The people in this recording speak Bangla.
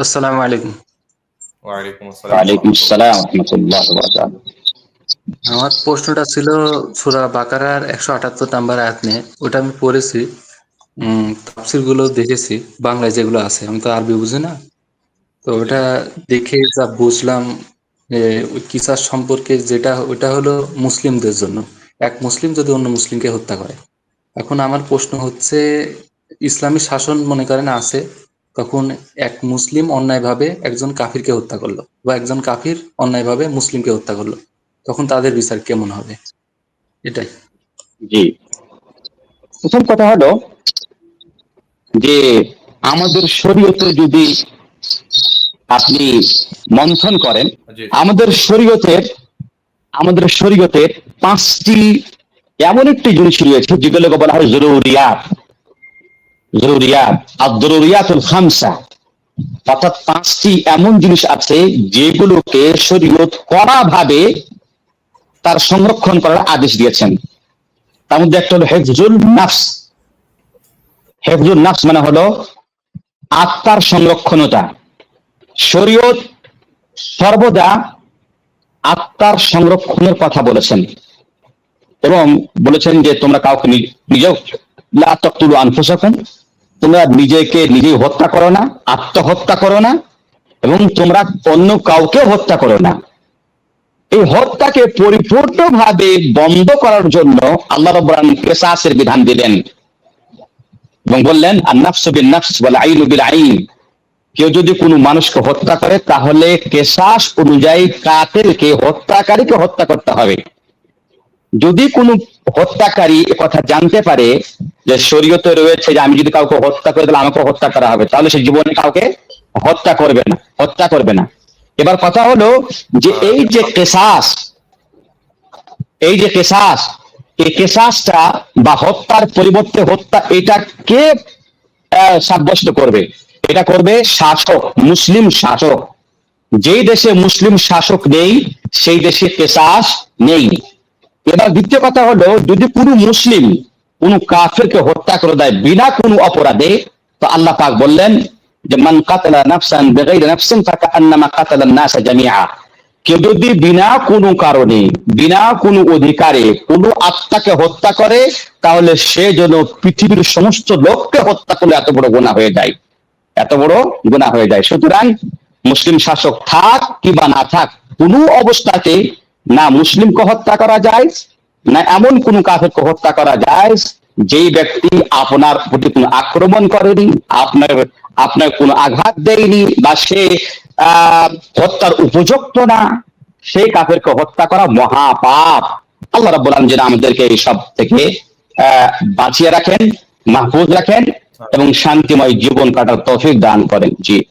আসসালামু আলাইকুম। ওয়ালাইকুম আসসালাম ওয়ালাইকুম রহমতুল্লাহ। আসসালাম রহমতুল্লাহ বারাকাতুহু। আমার প্রশ্নটা ছিল সূরা বাকারার 178 নাম্বার আয়াত নিয়ে। ওটা আমি পড়েছি, তাফসীর গুলো দেখেছি, বাংলায় যেগুলো আছে। আমি তো আরবি বুঝি না। তো জি ওটা দেখে যা বুঝলাম যে ওই কিসাস সম্পর্কে, যেটা ওটা হলো মুসলিমদের জন্য। এক মুসলিম যদি অন্য মুসলিমকে হত্যা করে, এখন আমার প্রশ্ন হচ্ছে, ইসলামী শাসন মনে করেন আছে, তখন এক মুসলিম অন্যায়ভাবে একজন কাফিরকে হত্যা করলো, বা একজন কাফির অন্যায়ভাবে মুসলিমকে হত্যা করলো, তখন তাদের বিচার কেমন হবে? এটাই। জি, প্রথম কথা হলো যে আমাদের শরীয়তে যদি আপনি মন্থন করেন, জি জি আমাদের শরীয়তের আমাদের শরীয়তের পাঁচটি এমন একটি জিনিস রয়েছে যেগুলোকে বলা হয় জরুরিয়াত। জরুরিয়াত আর জরুরিয়াতুল খামসা, অর্থাৎ পাঁচটি এমন জিনিস আছে যেগুলোকে শরীয়ত কড়া ভাবে তার সংরক্ষণ করার আদেশ দিয়েছেন। তার মধ্যে একটা হলো হেফজুল নাফস। হেফজুল নাফস মানে হলো আত্মার সংরক্ষণতা। শরীয়ত সর্বদা আত্মার সংরক্ষণের কথা বলেছেন এবং বলেছেন যে তোমরা কাউকে নিজেও লা তাকতুলু আনফুসাকুম, তোমরা নিজেকে নিজেই হত্যা করো না, আত্মহত্যা করো না, এবং তোমরা অন্য কাউকে হত্যা করো না। এই হত্যাকে পরিপূর্ণভাবে বন্ধ করার জন্য আল্লাহ রাব্বুল আলামিন কিসাসের বিধান দিলেন এবং বললেন আন-নাফসু বিন-নাফস ওয়াল আইনু বিল-আইন। কেউ যদি কোনো মানুষকে হত্যা করে তাহলে কিসাস অনুযায়ী কাতিলকে, হত্যাকারীকে হত্যা করতে হবে। যদি কোনো হত্যাকারী কথা জানতে পারে যে শরীয়তে রয়েছে যে আমি যদি কাউকে হত্যা করে তাহলে আমাকে হত্যা করা হবে, তাহলে সে জীবনে কাউকে হত্যা করবে না। এবার কথা হলো যে এই যে কিসাস, এই কেসাসটা বা হত্যার পরিবর্তে হত্যা, এটা কে সাব্যস্ত করবে? এটা করবে শাসক, মুসলিম শাসক। যেই দেশে মুসলিম শাসক নেই সেই দেশে কেসাস নেই। এবার দ্বিতীয় কথা হলো, যদি কোনো মুসলিম কোনো কাফেরকে হত্যা করে দেয় বিনা কোনো অপরাধে, তো আল্লাহ পাক বললেন যে মান কাতালা নাফসান বিগাইরি নাফসিন ফাকান্নামা কাতালান নাসা জামিআ। কেউ যদি বিনা কোনো কারণে, বিনা কোনো অধিকারে কোনো আত্মাকে হত্যা করে, তাহলে সে যেন পৃথিবীর সমস্ত লোককে হত্যা করলে এত বড় গুনাহ হয়ে যায়, এত বড় গুনাহ হয়ে যায়। সুতরাং মুসলিম শাসক থাক কিংবা না থাক, কোনো অবস্থাতে না মুসলিমকে হত্যা করা যায়, না এমন কোন কাফেরকে হত্যা করা যায় যেই ব্যক্তি আপনার প্রতি কোনো আক্রমণ করেনি, আপনার আপনার কোনো আঘাত দেয়নি, বা সে হত্যার উপযুক্ত না, সেই কাফেরকে হত্যা করা মহাপাপ। আল্লাহ রাব্বুল আলামিন যেন আমাদেরকে এই সব থেকে বাঁচিয়ে রাখেন, মাহফুজ রাখেন এবং শান্তিময় জীবন কাটার তৌফিক দান করেন। জি।